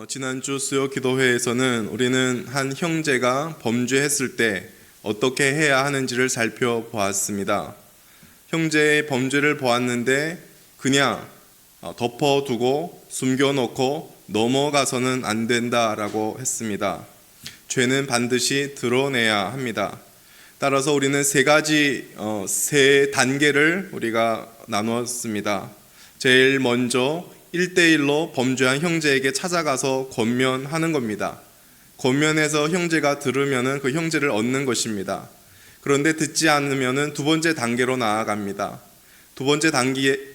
지난주 수요 기도회에서는 우리는 한 형제가 범죄했을 때 어떻게 해야 하는지를 살펴보았습니다. 형제의 범죄를 보았는데 그냥 덮어두고 숨겨놓고 넘어가서는 안 된다라고 했습니다. 죄는 반드시 드러내야 합니다. 따라서 우리는 세 단계를 우리가 나누었습니다. 제일 먼저 1대1로 범죄한 형제에게 찾아가서 권면하는 겁니다. 권면해서 형제가 들으면 그 형제를 얻는 것입니다. 그런데 듣지 않으면 두 번째 단계로 나아갑니다. 두 번째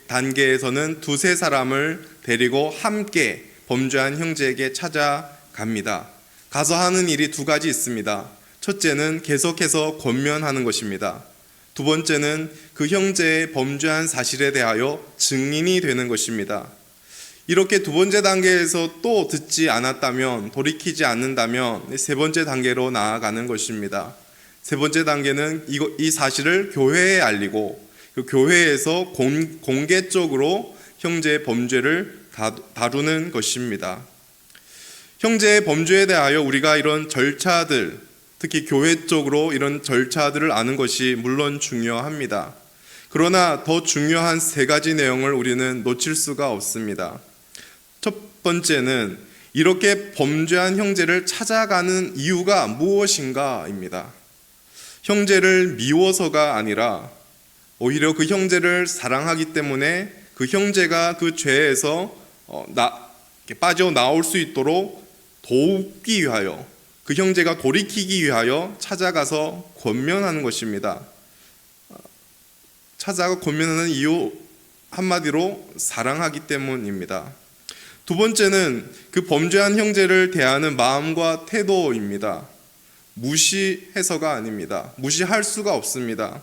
단계에서는 두세 사람을 데리고 함께 범죄한 형제에게 찾아갑니다. 가서 하는 일이 두 가지 있습니다. 첫째는 계속해서 권면하는 것입니다. 두 번째는 그 형제의 범죄한 사실에 대하여 증인이 되는 것입니다. 이렇게 두 번째 단계에서 또 듣지 않았다면, 돌이키지 않는다면 세 번째 단계로 나아가는 것입니다. 세 번째 단계는 이 사실을 교회에 알리고 그 교회에서 공개적으로 형제의 범죄를 다루는 것입니다. 형제의 범죄에 대하여 우리가 이런 절차들, 특히 교회 쪽으로 이런 절차들을 아는 것이 물론 중요합니다. 그러나 더 중요한 세 가지 내용을 우리는 놓칠 수가 없습니다. 첫 번째는 이렇게 범죄한 형제를 찾아가는 이유가 무엇인가입니다. 형제를 미워서가 아니라 오히려 그 형제를 사랑하기 때문에 그 형제가 그 죄에서 빠져나올 수 있도록 돕기 위하여, 그 형제가 돌이키기 위하여 찾아가서 권면하는 것입니다. 찾아가 권면하는 이유 한마디로 사랑하기 때문입니다. 두 번째는 그 범죄한 형제를 대하는 마음과 태도입니다. 무시해서가 아닙니다. 무시할 수가 없습니다.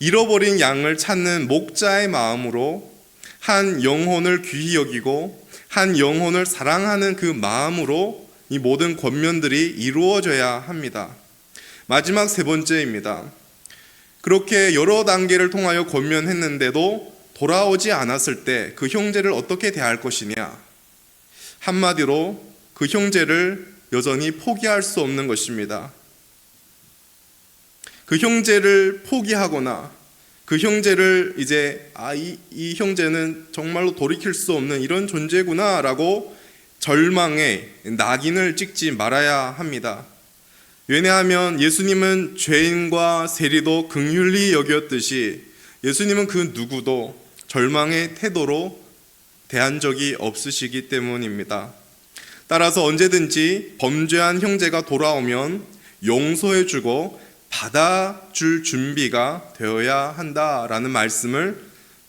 잃어버린 양을 찾는 목자의 마음으로 한 영혼을 귀히 여기고 한 영혼을 사랑하는 그 마음으로 이 모든 권면들이 이루어져야 합니다. 마지막 세 번째입니다. 그렇게 여러 단계를 통하여 권면했는데도 돌아오지 않았을 때 그 형제를 어떻게 대할 것이냐? 한마디로 그 형제를 여전히 포기할 수 없는 것입니다. 그 형제를 포기하거나 그 형제를 이제 이 형제는 정말로 돌이킬 수 없는 이런 존재구나 라고 절망에 낙인을 찍지 말아야 합니다. 왜냐하면 예수님은 죄인과 세리도 긍휼히 여겼듯이 예수님은 그 누구도 절망의 태도로 대한 적이 없으시기 때문입니다. 따라서 언제든지 범죄한 형제가 돌아오면 용서해주고 받아줄 준비가 되어야 한다라는 말씀을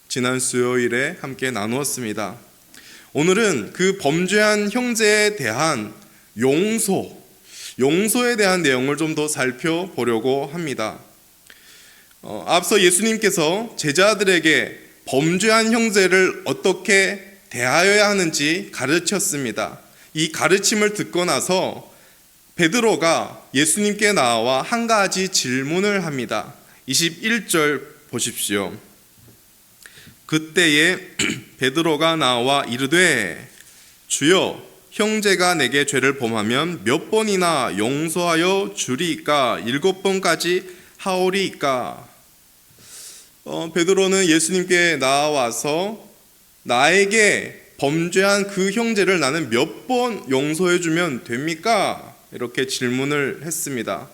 지난 수요일에 함께 나누었습니다. 오늘은 그 범죄한 형제에 대한 용서에 대한 내용을 좀 더 살펴보려고 합니다. 앞서 예수님께서 제자들에게 범죄한 형제를 어떻게 대하여야 하는지 가르쳤습니다. 이 가르침을 듣고 나서 베드로가 예수님께 나와 한 가지 질문을 합니다. 21절 보십시오. 그때에 베드로가 나와 이르되 주여 형제가 내게 죄를 범하면 몇 번이나 용서하여 주리이까? 7번까지 하오리이까? 베드로는 예수님께 나와서 나에게 범죄한 그 형제를 나는 몇 번 용서해주면 됩니까? 이렇게 질문을 했습니다.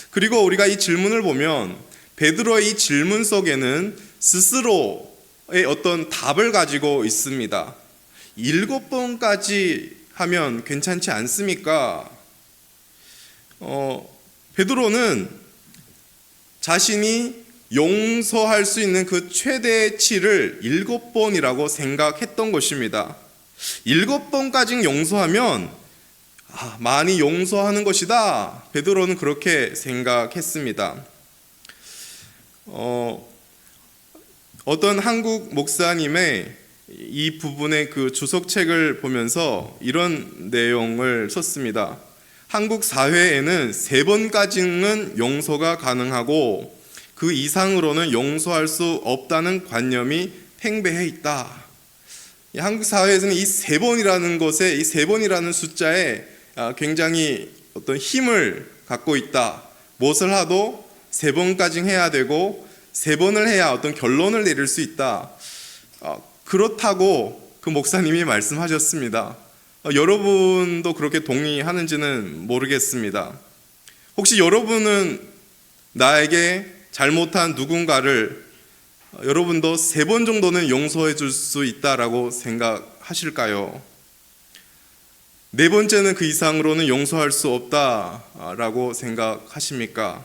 그리고 우리가 이 질문을 보면 베드로의 이 질문 속에는 스스로의 어떤 답을 가지고 있습니다. 7번까지 하면 괜찮지 않습니까? 베드로는 자신이 용서할 수 있는 그 최대치를 7번이라고 생각했던 것입니다. 7번까지 용서하면 많이 용서하는 것이다. 베드로는 그렇게 생각했습니다. 어떤 한국 목사님의 이 부분의 그 주석책을 보면서 이런 내용을 썼습니다. 한국 사회에는 3번까지는 용서가 가능하고 그 이상으로는 용서할 수 없다는 관념이 팽배해 있다. 이 한국 사회에서는 이 세 번이라는 것에, 이 세 번이라는 숫자에 굉장히 어떤 힘을 갖고 있다. 무엇을 하도 세 번까지 해야 되고 세 번을 해야 어떤 결론을 내릴 수 있다. 그렇다고 그 목사님이 말씀하셨습니다. 여러분도 그렇게 동의하는지는 모르겠습니다. 혹시 여러분은 나에게 잘못한 누군가를 여러분도 세 번 정도는 용서해 줄 수 있다라고 생각하실까요? 네 번째는 그 이상으로는 용서할 수 없다라고 생각하십니까?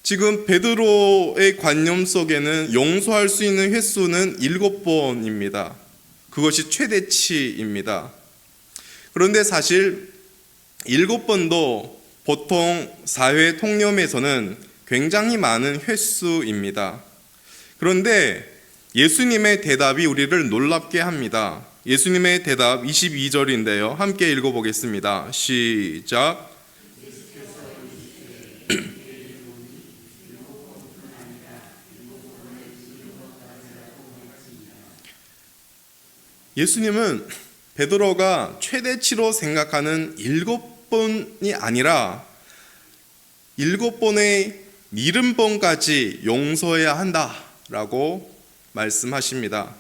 지금 베드로의 관념 속에는 용서할 수 있는 횟수는 7번입니다. 그것이 최대치입니다. 그런데 사실 7번도 보통 사회 통념에서는 굉장히 많은 횟수입니다. 그런데 예수님의 대답이 우리를 놀랍게 합니다. 예수님의 대답 22절인데요. 함께 읽어보겠습니다. 시작. 예수님은 베드로가 최대치로 생각하는 7번이 아니라 7번의 70번까지 용서해야 한다라고 말씀하십니다.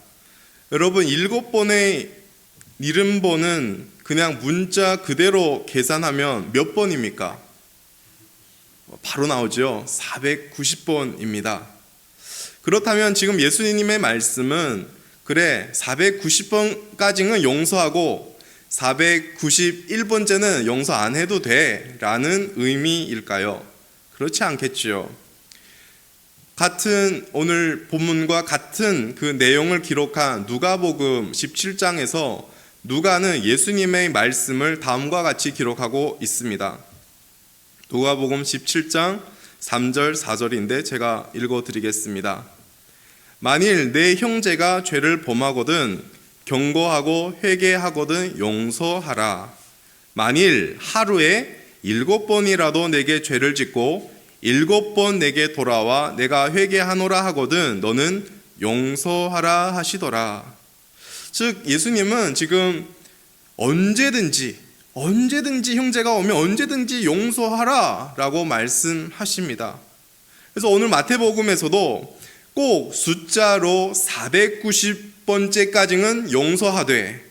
여러분, 7번의 70번은 그냥 문자 그대로 계산하면 몇 번입니까? 바로 나오죠. 490번입니다. 그렇다면 지금 예수님의 말씀은 그래, 490번까지는 용서하고 491번째는 용서 안 해도 돼 라는 의미일까요? 그렇지 않겠죠. 같은 오늘 본문과 같은 그 내용을 기록한 누가복음 17장에서 누가는 예수님의 말씀을 다음과 같이 기록하고 있습니다. 누가복음 17장 3절 4절인데 제가 읽어드리겠습니다. 만일 내 형제가 죄를 범하거든 경고하고 회개하거든 용서하라. 만일 하루에 7번이라도 내게 죄를 짓고 7번 내게 돌아와 내가 회개하노라 하거든 너는 용서하라 하시더라. 즉 예수님은 지금 언제든지 형제가 오면 언제든지 용서하라 라고 말씀하십니다. 그래서 오늘 마태복음에서도 꼭 숫자로 490번째까지는 용서하되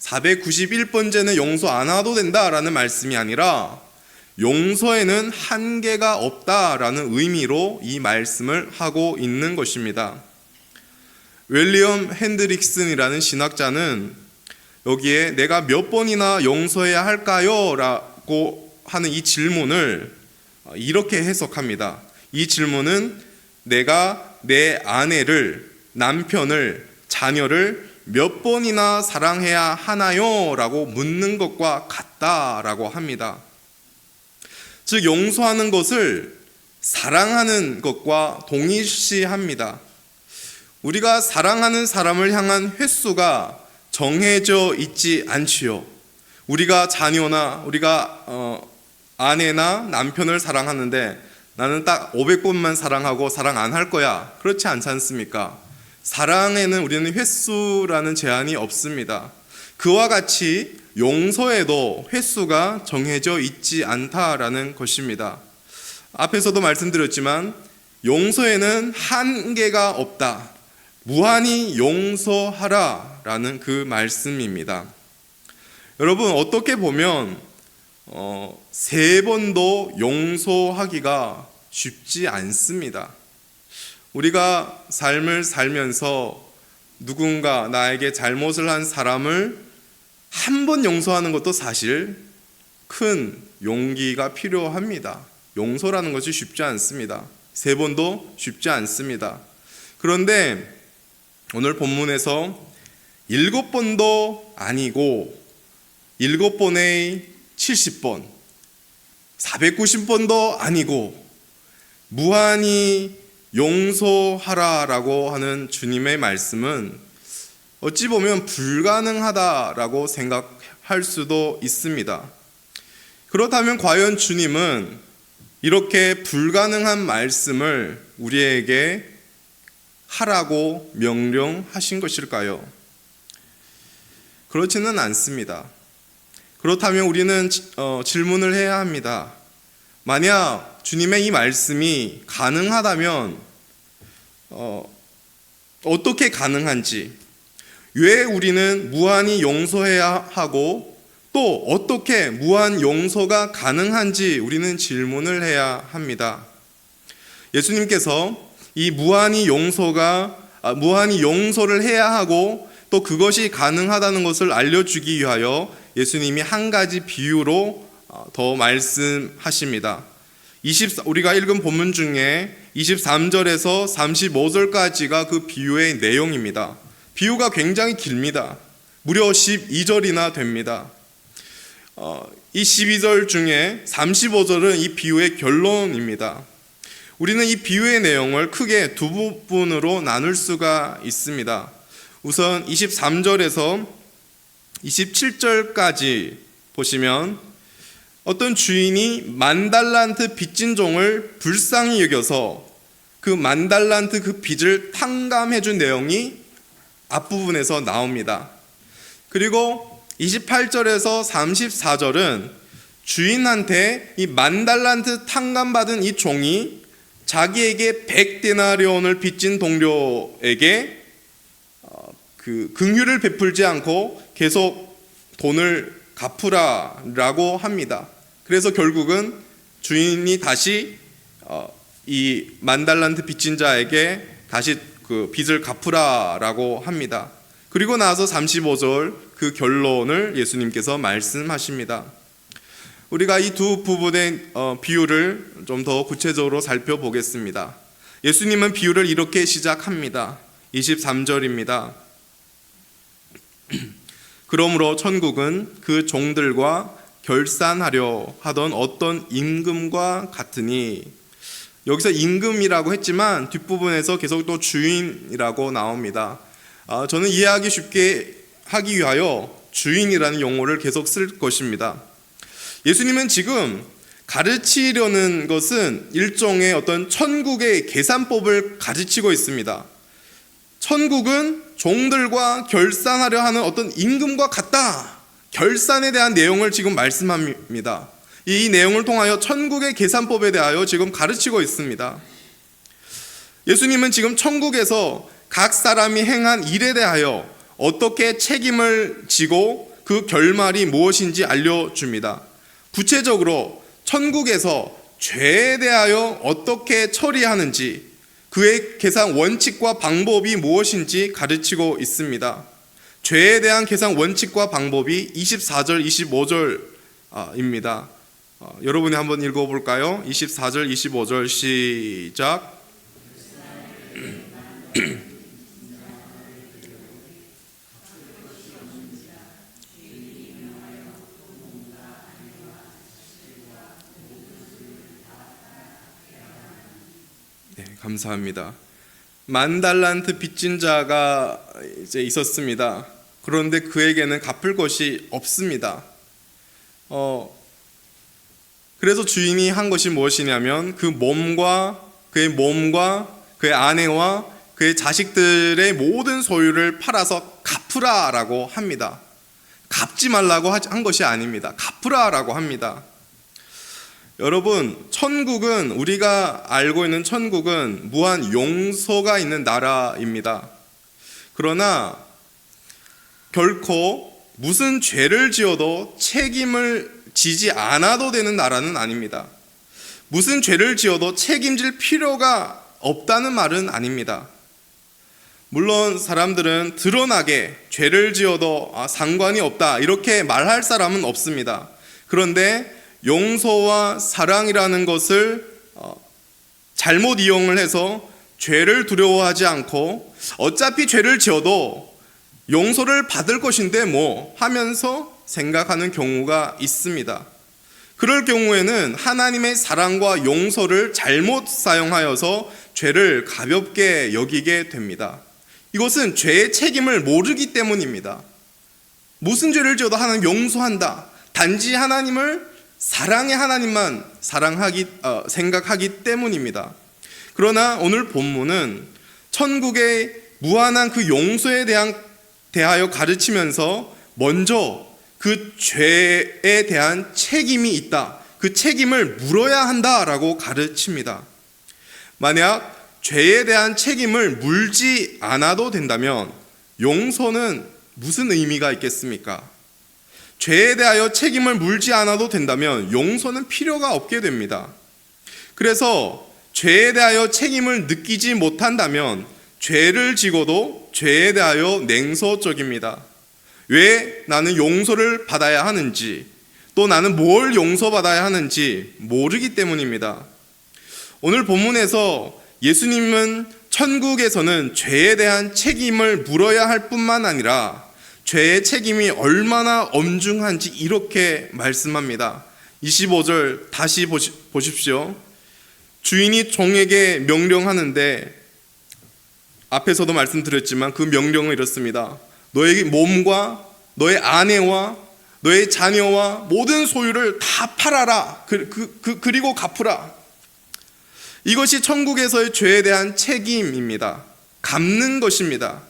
491번째는 용서 안 해도 된다라는 말씀이 아니라 용서에는 한계가 없다라는 의미로 이 말씀을 하고 있는 것입니다. 윌리엄 핸드릭슨이라는 신학자는 여기에 내가 몇 번이나 용서해야 할까요? 라고 하는 이 질문을 이렇게 해석합니다. 이 질문은 내가 내 아내를, 남편을, 자녀를 몇 번이나 사랑해야 하나요? 라고 묻는 것과 같다라고 합니다. 즉 용서하는 것을 사랑하는 것과 동일시합니다. 우리가 사랑하는 사람을 향한 횟수가 정해져 있지 않지요. 우리가 자녀나 우리가 아내나 남편을 사랑하는데 나는 딱 500번만 사랑하고 사랑 안 할 거야. 그렇지 않지 않습니까? 사랑에는 우리는 횟수라는 제한이 없습니다. 그와 같이 용서에도 횟수가 정해져 있지 않다라는 것입니다. 앞에서도 말씀드렸지만 용서에는 한계가 없다. 무한히 용서하라 라는 그 말씀입니다. 여러분 어떻게 보면 3번도 용서하기가 쉽지 않습니다. 우리가 삶을 살면서 누군가 나에게 잘못을 한 사람을 한 번 용서하는 것도 사실 큰 용기가 필요합니다. 용서라는 것이 쉽지 않습니다. 3번도 쉽지 않습니다. 그런데 오늘 본문에서 7번도 아니고 7번의 70번, 490번도 아니고 무한히 용서하라라고 하는 주님의 말씀은 어찌 보면 불가능하다라고 생각할 수도 있습니다. 그렇다면 과연 주님은 이렇게 불가능한 말씀을 우리에게 하라고 명령하신 것일까요? 그렇지는 않습니다. 그렇다면 우리는 질문을 해야 합니다. 만약 주님의 이 말씀이 가능하다면 어떻게 가능한지, 왜 우리는 무한히 용서해야 하고 또 어떻게 무한 용서가 가능한지 우리는 질문을 해야 합니다. 예수님께서 이 무한히 용서를 해야 하고 또 그것이 가능하다는 것을 알려주기 위하여 예수님이 한 가지 비유로 더 말씀하십니다. 우리가 읽은 본문 중에 23절에서 35절까지가 그 비유의 내용입니다. 비유가 굉장히 길습니다. 무려 12절이나 됩니다. 이 12절 중에 35절은 이 비유의 결론입니다. 우리는 이 비유의 내용을 크게 두 부분으로 나눌 수가 있습니다. 우선 23절에서 27절까지 보시면 어떤 주인이 10,000달란트 빚진 종을 불쌍히 여겨서 그 10,000달란트 그 빚을 탕감해 준 내용이 앞부분에서 나옵니다. 그리고 28절에서 34절은 주인한테 이 10,000달란트 탕감받은 이 종이 자기에게 100데나리온을 빚진 동료에게 그 긍휼을 베풀지 않고 계속 돈을 갚으라라고 합니다. 그래서 결국은 주인이 다시 이 10,000달란트 빚진 자에게 다시 그 빚을 갚으라라고 합니다. 그리고 나서 35절 그 결론을 예수님께서 말씀하십니다. 우리가 이 두 부분의 비유를 좀 더 구체적으로 살펴보겠습니다. 예수님은 비유를 이렇게 시작합니다. 23절입니다. 그러므로 천국은 그 종들과 결산하려 하던 어떤 임금과 같으니, 여기서 임금이라고 했지만 뒷부분에서 계속 또 주인이라고 나옵니다. 저는 이해하기 쉽게 하기 위하여 주인이라는 용어를 계속 쓸 것입니다. 예수님은 지금 가르치려는 것은 일종의 어떤 천국의 계산법을 가르치고 있습니다. 천국은 종들과 결산하려 하는 어떤 임금과 같다. 결산에 대한 내용을 지금 말씀합니다. 이 내용을 통하여 천국의 계산법에 대하여 지금 가르치고 있습니다. 예수님은 지금 천국에서 각 사람이 행한 일에 대하여 어떻게 책임을 지고 그 결말이 무엇인지 알려줍니다. 구체적으로 천국에서 죄에 대하여 어떻게 처리하는지, 그의 계산 원칙과 방법이 무엇인지 가르치고 있습니다. 죄에 대한 계산 원칙과 방법이 24절, 25절입니다. 여러분이 한번 읽어볼까요? 24절, 25절 시작. 네, 감사합니다. 10,000달란트 빚진 자가 이제 있었습니다. 그런데 그에게는 갚을 것이 없습니다. 그래서 주인이 한 것이 무엇이냐면 그의 몸과 그의 아내와 그의 자식들의 모든 소유를 팔아서 갚으라라고 합니다. 갚지 말라고 한 것이 아닙니다. 갚으라라고 합니다. 여러분, 천국은, 우리가 알고 있는 천국은 무한 용서가 있는 나라입니다. 그러나 결코 무슨 죄를 지어도 책임을 지지 않아도 되는 나라는 아닙니다. 무슨 죄를 지어도 책임질 필요가 없다는 말은 아닙니다. 물론 사람들은 드러나게 죄를 지어도 상관이 없다 이렇게 말할 사람은 없습니다. 그런데 용서와 사랑이라는 것을 잘못 이용을 해서 죄를 두려워하지 않고 어차피 죄를 지어도 용서를 받을 것인데 뭐 하면서 생각하는 경우가 있습니다. 그럴 경우에는 하나님의 사랑과 용서를 잘못 사용하여서 죄를 가볍게 여기게 됩니다. 이것은 죄의 책임을 모르기 때문입니다. 무슨 죄를 지어도 하나님 용서한다. 단지 하나님을 사랑의 하나님만 생각하기 때문입니다. 그러나 오늘 본문은 천국의 무한한 그 용서에 대하여 가르치면서 먼저 그 죄에 대한 책임이 있다. 그 책임을 물어야 한다라고 가르칩니다. 만약 죄에 대한 책임을 물지 않아도 된다면 용서는 무슨 의미가 있겠습니까? 죄에 대하여 책임을 물지 않아도 된다면 용서는 필요가 없게 됩니다. 그래서 죄에 대하여 책임을 느끼지 못한다면 죄를 지고도 죄에 대하여 냉소적입니다. 왜 나는 용서를 받아야 하는지, 또 나는 뭘 용서받아야 하는지 모르기 때문입니다. 오늘 본문에서 예수님은 천국에서는 죄에 대한 책임을 물어야 할 뿐만 아니라 죄의 책임이 얼마나 엄중한지 이렇게 말씀합니다. 25절 다시 보십시오. 주인이 종에게 명령하는데, 앞에서도 말씀드렸지만 그 명령은 이렇습니다. 너의 몸과 너의 아내와 너의 자녀와 모든 소유를 다 팔아라. 그리고 갚으라. 이것이 천국에서의 죄에 대한 책임입니다. 갚는 것입니다.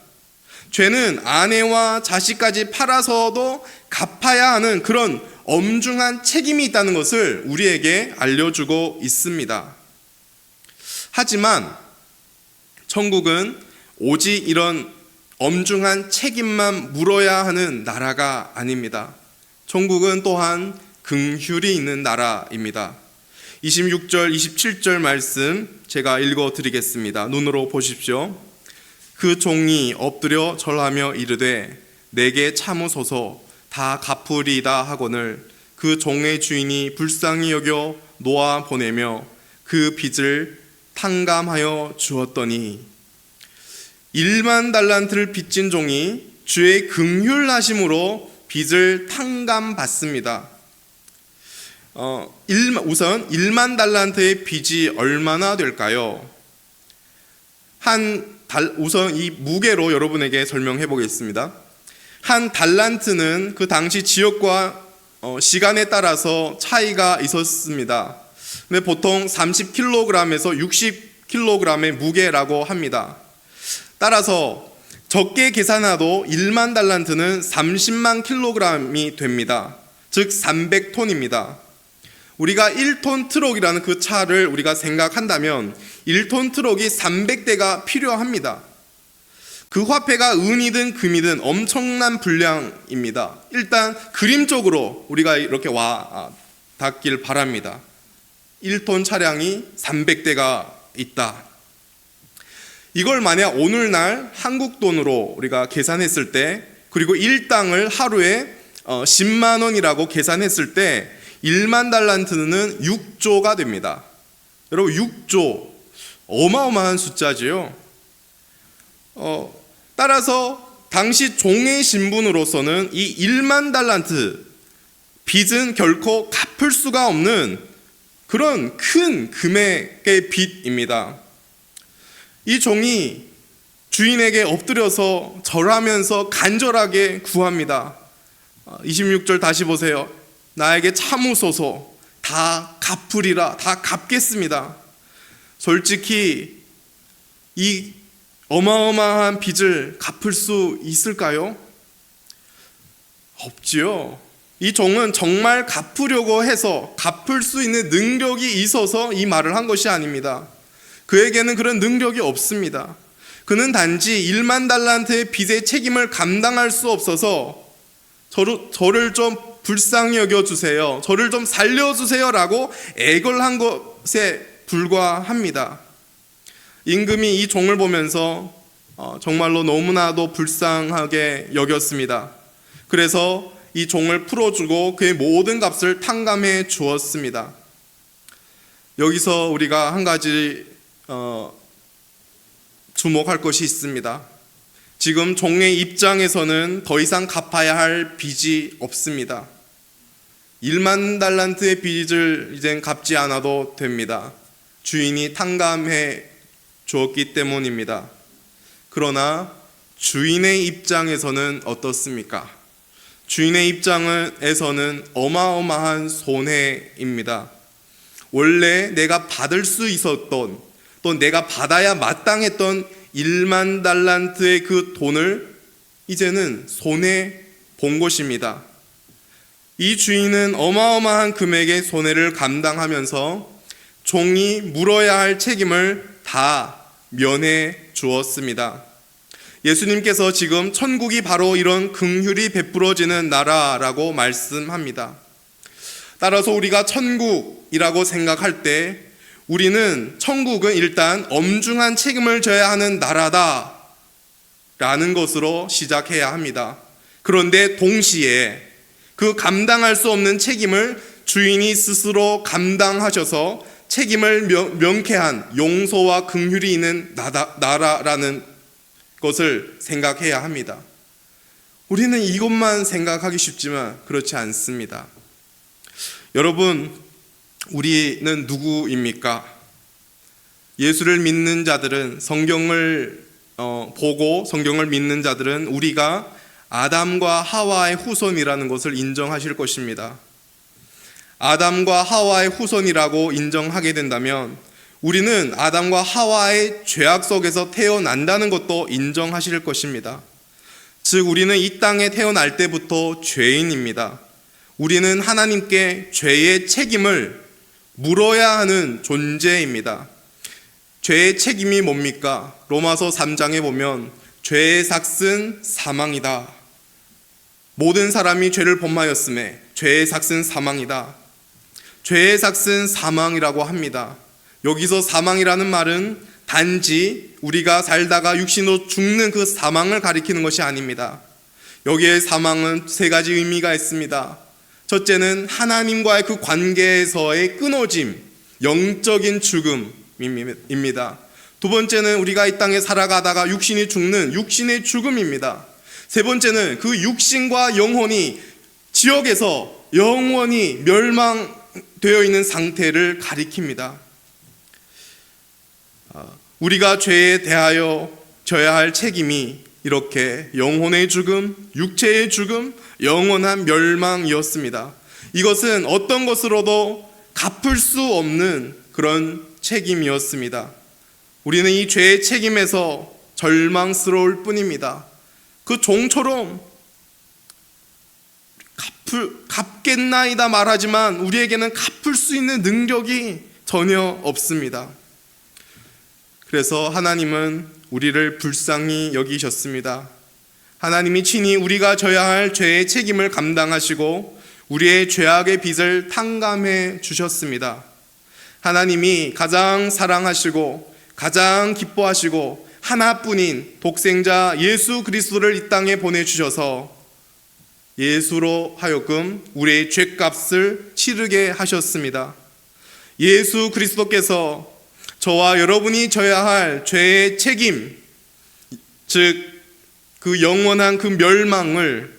죄는 아내와 자식까지 팔아서도 갚아야 하는 그런 엄중한 책임이 있다는 것을 우리에게 알려주고 있습니다. 하지만 천국은 오직 이런 엄중한 책임만 물어야 하는 나라가 아닙니다. 천국은 또한 긍휼이 있는 나라입니다. 26절, 27절 말씀 제가 읽어드리겠습니다. 눈으로 보십시오. 그 종이 엎드려 절하며 이르되 내게 참으소서 다 갚으리다 하거늘 그 종의 주인이 불쌍히 여겨 놓아 보내며 그 빚을 탕감하여 주었더니 1만 달란트를 빚진 종이 주의 긍휼하심으로 빚을 탕감받습니다. 우선 1만 달란트의 빚이 얼마나 될까요? 우선 이 무게로 여러분에게 설명해 보겠습니다. 한 달란트는 그 당시 지역과 시간에 따라서 차이가 있었습니다. 근데 보통 30kg에서 60kg의 무게라고 합니다. 따라서 적게 계산해도 1만 달란트는 30만 킬로그램이 됩니다. 즉 300톤입니다. 우리가 1톤 트럭이라는 그 차를 우리가 생각한다면 1톤 트럭이 300대가 필요합니다. 그 화폐가 은이든 금이든 엄청난 분량입니다. 일단 그림적으로 우리가 이렇게 닿길 바랍니다. 1톤 차량이 300대가 있다. 이걸 만약 오늘날 한국 돈으로 우리가 계산했을 때, 그리고 일당을 하루에 10만 원이라고 계산했을 때 1만 달란트는 6조가 됩니다. 여러분 6조 어마어마한 숫자지요. 따라서 당시 종의 신분으로서는 이 1만 달란트 빚은 결코 갚을 수가 없는 그런 큰 금액의 빚입니다. 이 종이 주인에게 엎드려서 절하면서 간절하게 구합니다. 26절 다시 보세요. 나에게 참으소서 다 갚으리라. 다 갚겠습니다. 솔직히 이 어마어마한 빚을 갚을 수 있을까요? 없지요. 이 종은 정말 갚으려고 해서 갚을 수 있는 능력이 있어서 이 말을 한 것이 아닙니다. 그에게는 그런 능력이 없습니다. 그는 단지 1만 달란트의 빚의 책임을 감당할 수 없어서 저를 좀 불쌍히 여겨주세요, 저를 좀 살려주세요 라고 애걸한 것에 불과합니다. 임금이 이 종을 보면서 정말로 너무나도 불쌍하게 여겼습니다. 그래서 이 종을 풀어주고 그의 모든 값을 탕감해 주었습니다. 여기서 우리가 한 가지 주목할 것이 있습니다. 지금 종의 입장에서는 더 이상 갚아야 할 빚이 없습니다. 1만 달란트의 빚을 이젠 갚지 않아도 됩니다. 주인이 탕감해 주었기 때문입니다. 그러나 주인의 입장에서는 어떻습니까? 주인의 입장에서는 어마어마한 손해입니다. 원래 내가 받을 수 있었던, 또 내가 받아야 마땅했던 1만 달란트의 그 돈을 이제는 손해 본 것입니다. 이 주인은 어마어마한 금액의 손해를 감당하면서 종이 물어야 할 책임을 다 면해 주었습니다. 예수님께서 지금 천국이 바로 이런 긍휼이 베풀어지는 나라라고 말씀합니다. 따라서 우리가 천국이라고 생각할 때 우리는 천국은 일단 엄중한 책임을 져야 하는 나라다라는 것으로 시작해야 합니다. 그런데 동시에 그 감당할 수 없는 책임을 주인이 스스로 감당하셔서 책임을 명쾌한 용서와 긍휼이 있는 나라라는 것을 생각해야 합니다. 우리는 이것만 생각하기 쉽지만 그렇지 않습니다. 여러분, 우리는 누구입니까? 예수를 믿는 자들은, 성경을 보고 성경을 믿는 자들은 우리가 아담과 하와의 후손이라는 것을 인정하실 것입니다. 아담과 하와의 후손이라고 인정하게 된다면 우리는 아담과 하와의 죄악 속에서 태어난다는 것도 인정하실 것입니다. 즉, 우리는 이 땅에 태어날 때부터 죄인입니다. 우리는 하나님께 죄의 책임을 물어야 하는 존재입니다. 죄의 책임이 뭡니까? 로마서 3장에 보면 죄의 삭은 사망이다. 모든 사람이 죄를 범하였음에 죄의 삭은 사망이다. 죄의 삭은 사망이라고 합니다. 여기서 사망이라는 말은 단지 우리가 살다가 육신으로 죽는 그 사망을 가리키는 것이 아닙니다. 여기에 사망은 세 가지 의미가 있습니다. 첫째는 하나님과의 그 관계에서의 끊어짐, 영적인 죽음입니다. 두 번째는 우리가 이 땅에 살아가다가 육신이 죽는 육신의 죽음입니다. 세 번째는 그 육신과 영혼이 지옥에서 영원히 멸망되어 있는 상태를 가리킵니다. 우리가 죄에 대하여 져야 할 책임이 이렇게 영혼의 죽음, 육체의 죽음, 영원한 멸망이었습니다. 이것은 어떤 것으로도 갚을 수 없는 그런 책임이었습니다. 우리는 이 죄의 책임에서 절망스러울 뿐입니다. 그 종처럼 갚겠나이다 말하지만 우리에게는 갚을 수 있는 능력이 전혀 없습니다. 그래서 하나님은 우리를 불쌍히 여기셨습니다. 하나님이 친히 우리가 져야 할 죄의 책임을 감당하시고 우리의 죄악의 빚을 탕감해 주셨습니다. 하나님이 가장 사랑하시고 가장 기뻐하시고 하나뿐인 독생자 예수 그리스도를 이 땅에 보내주셔서 예수로 하여금 우리의 죄값을 치르게 하셨습니다. 예수 그리스도께서 저와 여러분이 져야 할 죄의 책임, 즉 그 영원한 그 멸망을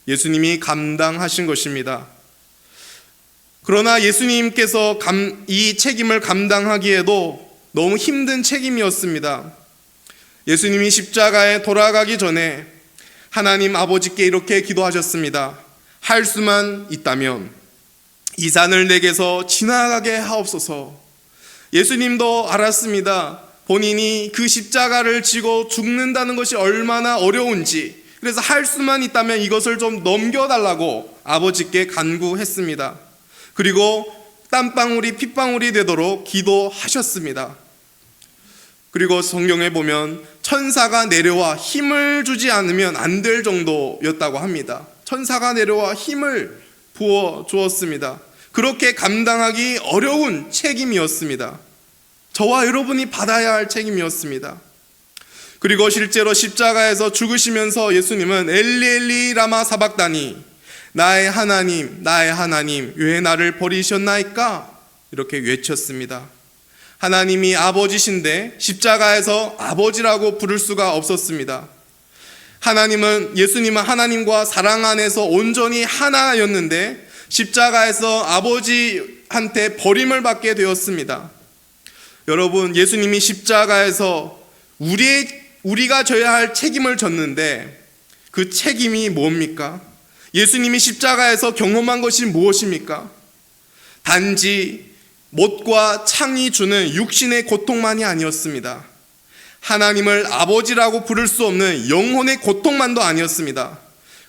예수님이 감당하신 것입니다. 그러나 예수님께서 이 책임을 감당하기에도 너무 힘든 책임이었습니다. 예수님이 십자가에 돌아가기 전에 하나님 아버지께 이렇게 기도하셨습니다. 할 수만 있다면 이 산을 내게서 지나가게 하옵소서. 예수님도 알았습니다. 본인이 그 십자가를 지고 죽는다는 것이 얼마나 어려운지. 그래서 할 수만 있다면 이것을 좀 넘겨달라고 아버지께 간구했습니다. 그리고 땀방울이 핏방울이 되도록 기도하셨습니다. 그리고 성경에 보면 천사가 내려와 힘을 주지 않으면 안 될 정도였다고 합니다. 천사가 내려와 힘을 부어 주었습니다. 그렇게 감당하기 어려운 책임이었습니다. 저와 여러분이 받아야 할 책임이었습니다. 그리고 실제로 십자가에서 죽으시면서 예수님은 엘리 엘리 라마 사박다니, 나의 하나님 왜 나를 버리셨나이까? 이렇게 외쳤습니다. 하나님이 아버지신데 십자가에서 아버지라고 부를 수가 없었습니다. 예수님은 하나님과 사랑 안에서 온전히 하나였는데 십자가에서 아버지한테 버림을 받게 되었습니다. 여러분, 예수님이 십자가에서 우리가 져야 할 책임을 졌는데 그 책임이 뭡니까? 예수님이 십자가에서 경험한 것이 무엇입니까? 단지 못과 창이 주는 육신의 고통만이 아니었습니다. 하나님을 아버지라고 부를 수 없는 영혼의 고통만도 아니었습니다.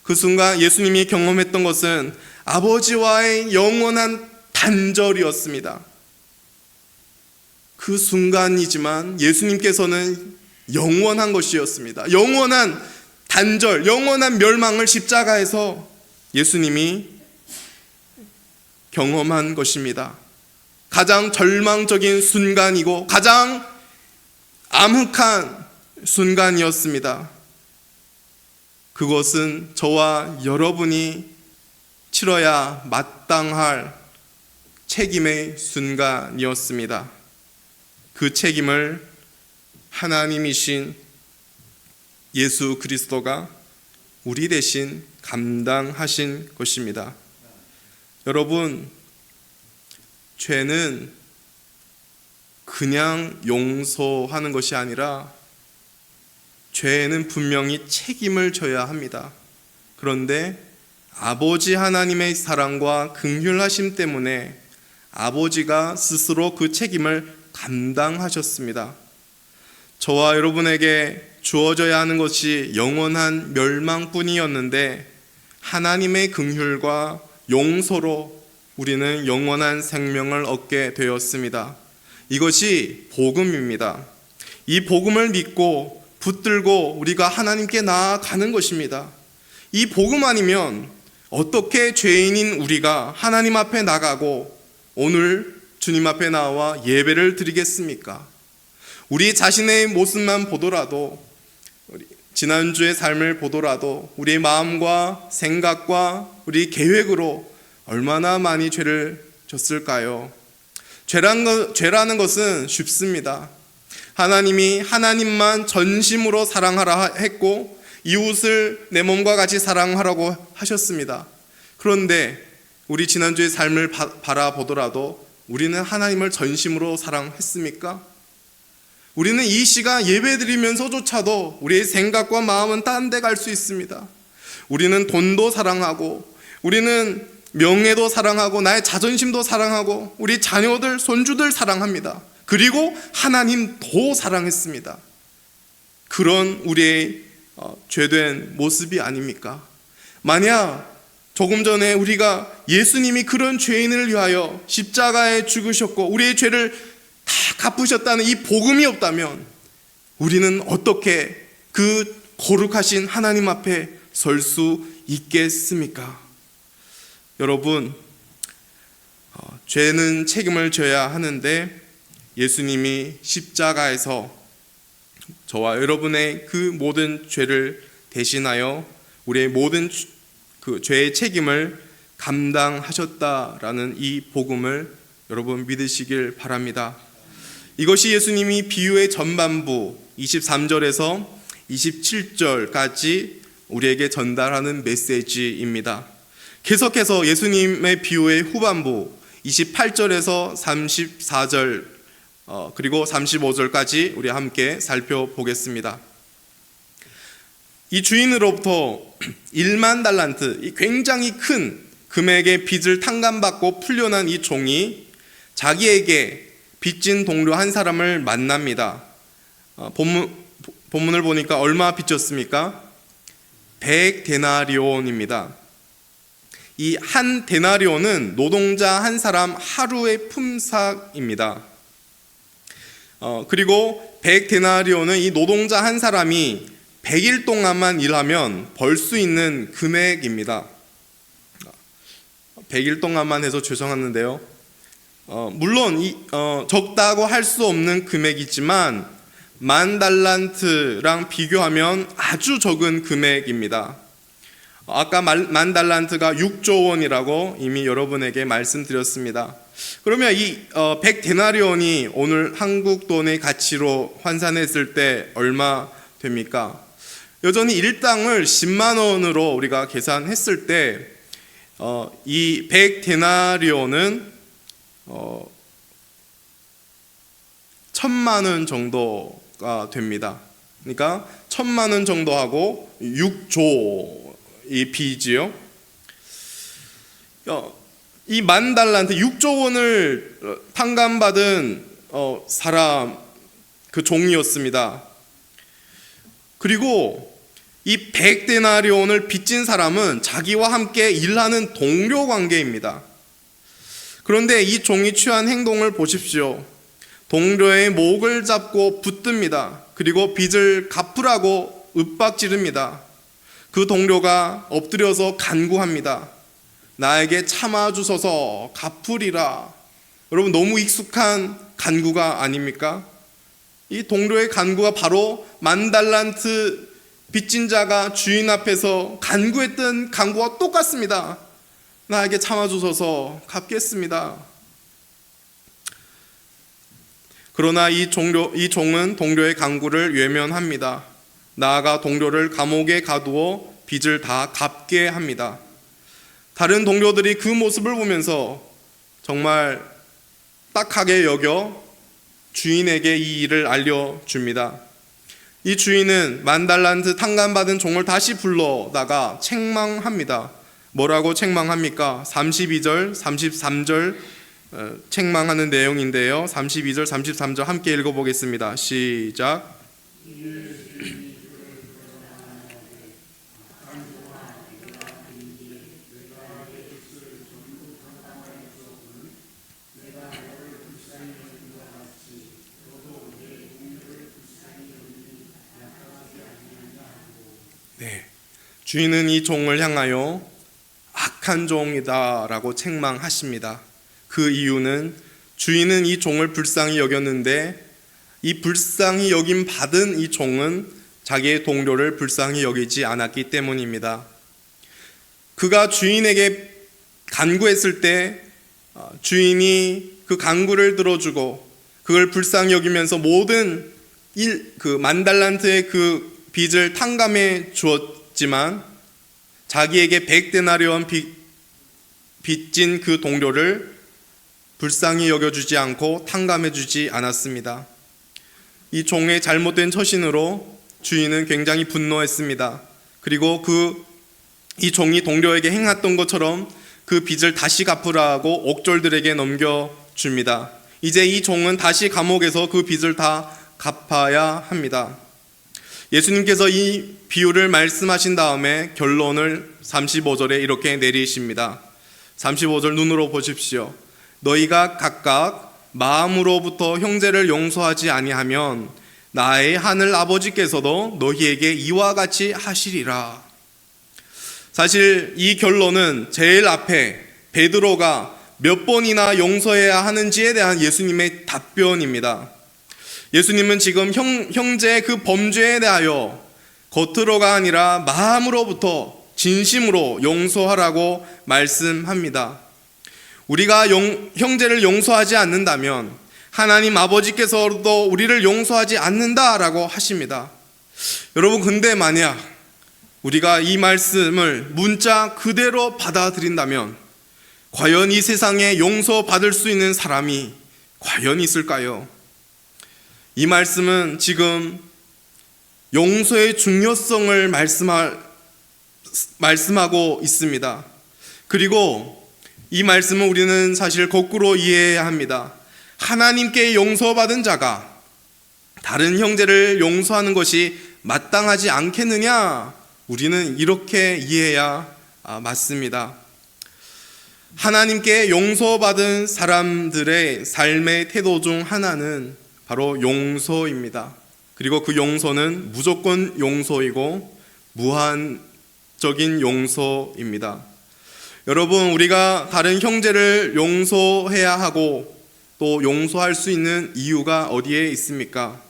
그 순간 예수님이 경험했던 것은 아버지와의 영원한 단절이었습니다. 그 순간이지만 예수님께서는 영원한 것이었습니다. 영원한 단절, 영원한 멸망을 십자가에서 예수님이 경험한 것입니다. 가장 절망적인 순간이고 가장 암흑한 순간이었습니다. 그것은 저와 여러분이 치러야 마땅할 책임의 순간이었습니다. 그 책임을 하나님이신 예수 그리스도가 우리 대신 감당하신 것입니다. 여러분, 죄는 그냥 용서하는 것이 아니라 죄에는 분명히 책임을 져야 합니다. 그런데 아버지 하나님의 사랑과 긍휼하심 때문에 아버지가 스스로 그 책임을 감당하셨습니다. 저와 여러분에게 주어져야 하는 것이 영원한 멸망뿐이었는데 하나님의 긍휼과 용서로 우리는 영원한 생명을 얻게 되었습니다. 이것이 복음입니다. 이 복음을 믿고 붙들고 우리가 하나님께 나아가는 것입니다. 이 복음 아니면 어떻게 죄인인 우리가 하나님 앞에 나가고 오늘 주님 앞에 나와 예배를 드리겠습니까? 우리 자신의 모습만 보더라도, 지난주의 삶을 보더라도 우리의 마음과 생각과 우리 계획으로 얼마나 많이 죄를 졌을까요? 죄라는 것은 쉽습니다. 하나님이 하나님만 전심으로 사랑하라 했고 이웃을 내 몸과 같이 사랑하라고 하셨습니다. 그런데 우리 지난주의 삶을 바라보더라도 우리는 하나님을 전심으로 사랑했습니까? 우리는 이 시간 예배드리면서조차도 우리의 생각과 마음은 딴 데 갈 수 있습니다. 우리는 돈도 사랑하고 우리는 명예도 사랑하고 나의 자존심도 사랑하고 우리 자녀들, 손주들 사랑합니다. 그리고 하나님도 사랑했습니다. 그런 우리의 죄된 모습이 아닙니까? 만약 조금 전에 우리가 예수님이 그런 죄인을 위하여 십자가에 죽으셨고 우리의 죄를 다 갚으셨다는 이 복음이 없다면 우리는 어떻게 그 거룩하신 하나님 앞에 설 수 있겠습니까? 여러분, 죄는 책임을 져야 하는데 예수님이 십자가에서 저와 여러분의 그 모든 죄를 대신하여 우리의 모든 그 죄의 책임을 감당하셨다라는 이 복음을 여러분 믿으시길 바랍니다. 이것이 예수님이 비유의 전반부 23절에서 27절까지 우리에게 전달하는 메시지입니다. 계속해서 예수님의 비유의 후반부 28절에서 34절 그리고 35절까지 우리 함께 살펴보겠습니다. 이 주인으로부터 1만 달란트, 이 굉장히 큰 금액의 빚을 탕감받고 풀려난 이 종이 자기에게 빚진 동료 한 사람을 만납니다. 본문을 보니까 얼마 빚졌습니까? 100데나리온입니다. 이 한 데나리온은 노동자 한 사람 하루의 품삯입니다. 그리고 100데나리온은 이 노동자 한 사람이 100일 동안만 일하면 벌 수 있는 금액입니다. 100일 동안만 해서 죄송했는데요. 물론 적다고 할 수 없는 금액이지만 10,000달란트랑 비교하면 아주 적은 금액입니다. 아까 10,000달란트가 6조 원이라고 이미 여러분에게 말씀드렸습니다. 그러면 이 100데나리온이 오늘 한국 돈의 가치로 환산했을 때 얼마 됩니까? 여전히 일당을 10만 원으로 우리가 계산했을 때 이 100데나리온은 1,000만 원 정도가 됩니다. 그러니까 1,000만 원 정도 하고 6조 이 빚이요. 이 10,000달란트 6조 원을 탕감받은 사람 그 종이었습니다. 그리고 이 100데나리온을 빚진 사람은 자기와 함께 일하는 동료 관계입니다. 그런데 이 종이 취한 행동을 보십시오. 동료의 목을 잡고 붙듭니다. 그리고 빚을 갚으라고 윽박지릅니다. 그 동료가 엎드려서 간구합니다. 나에게 참아주소서 갚으리라. 여러분, 너무 익숙한 간구가 아닙니까? 이 동료의 간구가 바로 10,000달란트 빚진 자가 주인 앞에서 간구했던 간구와 똑같습니다. 나에게 참아주소서 갚겠습니다. 그러나 이 종은 동료의 간구를 외면합니다. 나아가 동료를 감옥에 가두어 빚을 다 갚게 합니다. 다른 동료들이 그 모습을 보면서 정말 딱하게 여겨 주인에게 이 일을 알려줍니다. 이 주인은 10,000달란트 탕감받은 종을 다시 불러다가 책망합니다. 뭐라고 책망합니까? 32절, 33절 책망하는 내용인데요. 32절, 33절 함께 읽어보겠습니다. 시작. 네, 주인은 이 종을 향하여 악한 종이다라고 책망하십니다. 그 이유는 주인은 이 종을 불쌍히 여겼는데 이 불쌍히 여김 받은 이 종은 자기의 동료를 불쌍히 여기지 않았기 때문입니다. 그가 주인에게 간구했을 때 주인이 그 간구를 들어주고 그걸 불쌍히 여기면서 모든 그 10,000달란트의 그 빚을 탕감해 주었지만 자기에게 100데나리온 빚진 그 동료를 불쌍히 여겨주지 않고 탕감해 주지 않았습니다. 이 종의 잘못된 처신으로 주인은 굉장히 분노했습니다. 그리고 이 종이 동료에게 행했던 것처럼 그 빚을 다시 갚으라고 옥졸들에게 넘겨줍니다. 이제 이 종은 다시 감옥에서 그 빚을 다 갚아야 합니다. 예수님께서 이 비유를 말씀하신 다음에 결론을 35절에 이렇게 내리십니다. 35절 눈으로 보십시오. 너희가 각각 마음으로부터 형제를 용서하지 아니하면 나의 하늘 아버지께서도 너희에게 이와 같이 하시리라. 사실 이 결론은 제일 앞에 베드로가 몇 번이나 용서해야 하는지에 대한 예수님의 답변입니다. 예수님은 지금 형제의 그 범죄에 대하여 겉으로가 아니라 마음으로부터 진심으로 용서하라고 말씀합니다. 우리가 형제를 용서하지 않는다면 하나님 아버지께서도 우리를 용서하지 않는다라고 하십니다. 여러분, 근데 만약 우리가 이 말씀을 문자 그대로 받아들인다면 과연 이 세상에 용서받을 수 있는 사람이 과연 있을까요? 이 말씀은 지금 용서의 중요성을 말씀하고 있습니다. 그리고 이 말씀은 우리는 사실 거꾸로 이해해야 합니다. 하나님께 용서받은 자가 다른 형제를 용서하는 것이 마땅하지 않겠느냐? 우리는 이렇게 이해해야 맞습니다. 하나님께 용서받은 사람들의 삶의 태도 중 하나는 바로 용서입니다. 그리고 그 용서는 무조건 용서이고 무한적인 용서입니다. 여러분, 우리가 다른 형제를 용서해야 하고 또 용서할 수 있는 이유가 어디에 있습니까?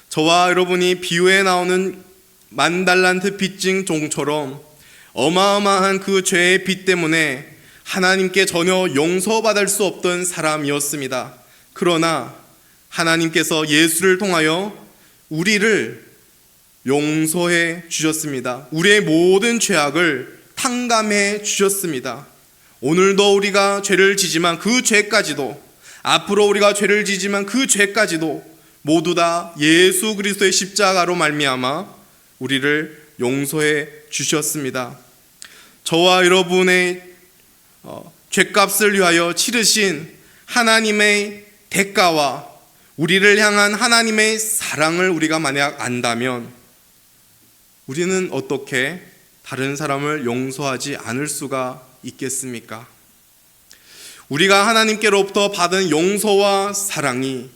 저와 여러분이 비유에 나오는 10,000달란트 빚진 종처럼 어마어마한 그 죄의 빚 때문에 하나님께 전혀 용서받을 수 없던 사람이었습니다. 그러나 하나님께서 예수를 통하여 우리를 용서해 주셨습니다. 우리의 모든 죄악을 탕감해 주셨습니다. 오늘도 우리가 죄를 지지만 그 죄까지도, 앞으로 우리가 죄를 지지만 그 죄까지도 모두 다 예수 그리스도의 십자가로 말미암아 우리를 용서해 주셨습니다. 저와 여러분의 죄값을 위하여 치르신 하나님의 대가와 우리를 향한 하나님의 사랑을 우리가 만약 안다면 우리는 어떻게 다른 사람을 용서하지 않을 수가 있겠습니까? 우리가 하나님께로부터 받은 용서와 사랑이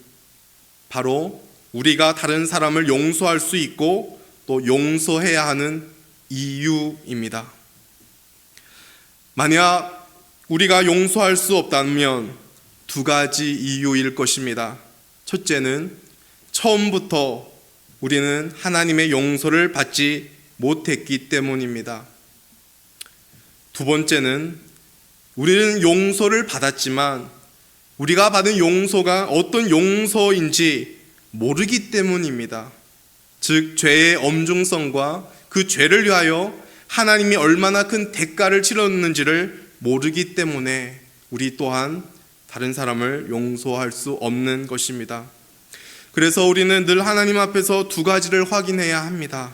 바로 우리가 다른 사람을 용서할 수 있고 또 용서해야 하는 이유입니다. 만약 우리가 용서할 수 없다면 두 가지 이유일 것입니다. 첫째는 처음부터 우리는 하나님의 용서를 받지 못했기 때문입니다. 두 번째는 우리는 용서를 받았지만 우리가 받은 용서가 어떤 용서인지 모르기 때문입니다. 즉 죄의 엄중성과 그 죄를 위하여 하나님이 얼마나 큰 대가를 치렀는지를 모르기 때문에 우리 또한 다른 사람을 용서할 수 없는 것입니다. 그래서 우리는 늘 하나님 앞에서 두 가지를 확인해야 합니다.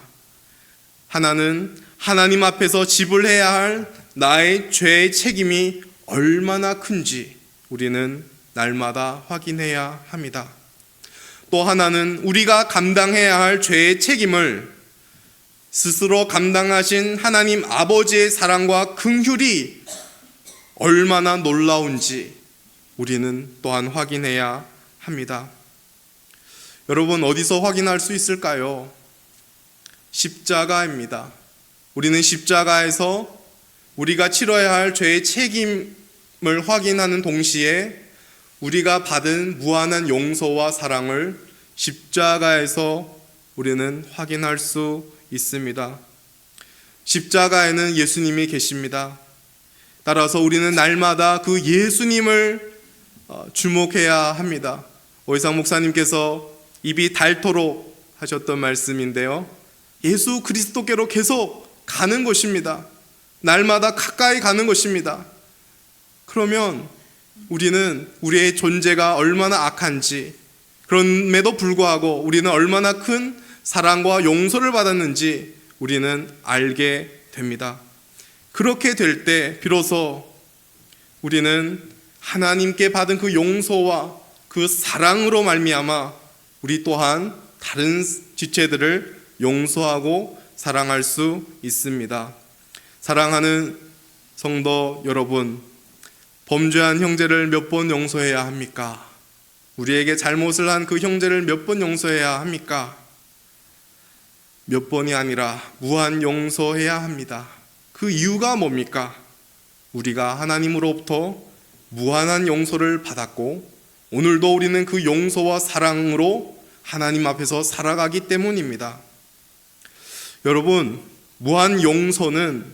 하나는 하나님 앞에서 지불해야 할 나의 죄의 책임이 얼마나 큰지 우리는 날마다 확인해야 합니다. 또 하나는 우리가 감당해야 할 죄의 책임을 스스로 감당하신 하나님 아버지의 사랑과 긍휼이 얼마나 놀라운지 우리는 또한 확인해야 합니다. 여러분, 어디서 확인할 수 있을까요? 십자가입니다. 우리는 십자가에서 우리가 치러야 할 죄의 책임을 확인하는 동시에 우리가 받은 무한한 용서와 사랑을 십자가에서 우리는 확인할 수 있습니다. 십자가에는 예수님이 계십니다. 따라서 우리는 날마다 그 예수님을 주목해야 합니다. 오해상 목사님께서 입이 닳도록 하셨던 말씀인데요, 예수 그리스도께로 계속 가는 것입니다. 날마다 가까이 가는 것입니다. 그러면 우리는 우리의 존재가 얼마나 악한지, 그럼에도 불구하고 우리는 얼마나 큰 사랑과 용서를 받았는지 우리는 알게 됩니다. 그렇게 될 때 비로소 우리는 하나님께 받은 그 용서와 그 사랑으로 말미암아 우리 또한 다른 지체들을 용서하고 사랑할 수 있습니다. 사랑하는 성도 여러분, 범죄한 형제를 몇 번 용서해야 합니까? 우리에게 잘못을 한 그 형제를 몇 번 용서해야 합니까? 몇 번이 아니라 무한 용서해야 합니다. 그 이유가 뭡니까? 우리가 하나님으로부터 무한한 용서를 받았고 오늘도 우리는 그 용서와 사랑으로 하나님 앞에서 살아가기 때문입니다. 여러분, 무한 용서는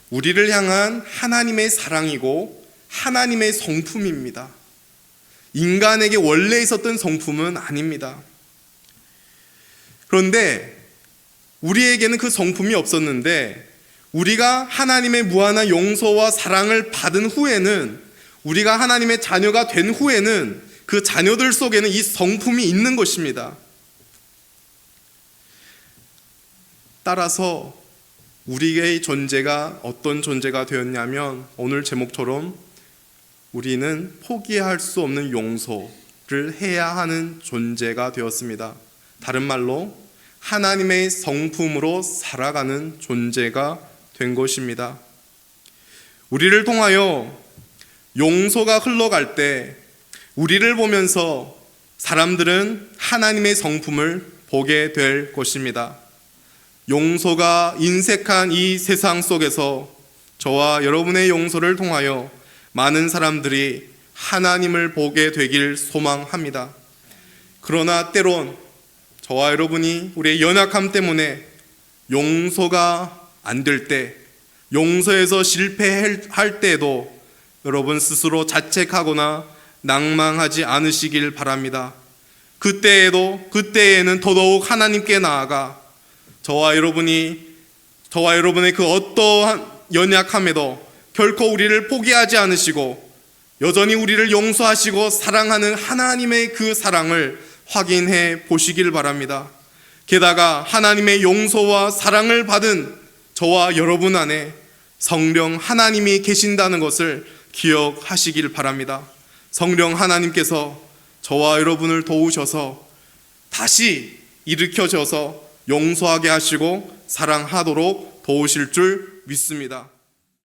우리를 향한 하나님의 사랑이고 하나님의 성품입니다. 인간에게 원래 있었던 성품은 아닙니다. 그런데 우리에게는 그 성품이 없었는데 우리가 하나님의 무한한 용서와 사랑을 받은 후에는, 우리가 하나님의 자녀가 된 후에는 그 자녀들 속에는 이 성품이 있는 것입니다. 따라서 우리의 존재가 어떤 존재가 되었냐면 오늘 제목처럼 우리는 포기할 수 없는 용서를 해야 하는 존재가 되었습니다. 다른 말로 하나님의 성품으로 살아가는 존재가 된 것입니다. 우리를 통하여 용서가 흘러갈 때 우리를 보면서 사람들은 하나님의 성품을 보게 될 것입니다. 용서가 인색한 이 세상 속에서 저와 여러분의 용서를 통하여 많은 사람들이 하나님을 보게 되길 소망합니다. 그러나 때론 저와 여러분이 우리의 연약함 때문에 용서가 안 될 때, 용서에서 실패할 때에도 여러분 스스로 자책하거나 낭망하지 않으시길 바랍니다. 그때에는 더더욱 하나님께 나아가 저와 여러분의 그 어떠한 연약함에도 결코 우리를 포기하지 않으시고 여전히 우리를 용서하시고 사랑하는 하나님의 그 사랑을 확인해 보시길 바랍니다. 게다가 하나님의 용서와 사랑을 받은 저와 여러분 안에 성령 하나님이 계신다는 것을 기억하시길 바랍니다. 성령 하나님께서 저와 여러분을 도우셔서 다시 일으켜져서 용서하게 하시고 사랑하도록 도우실 줄 믿습니다.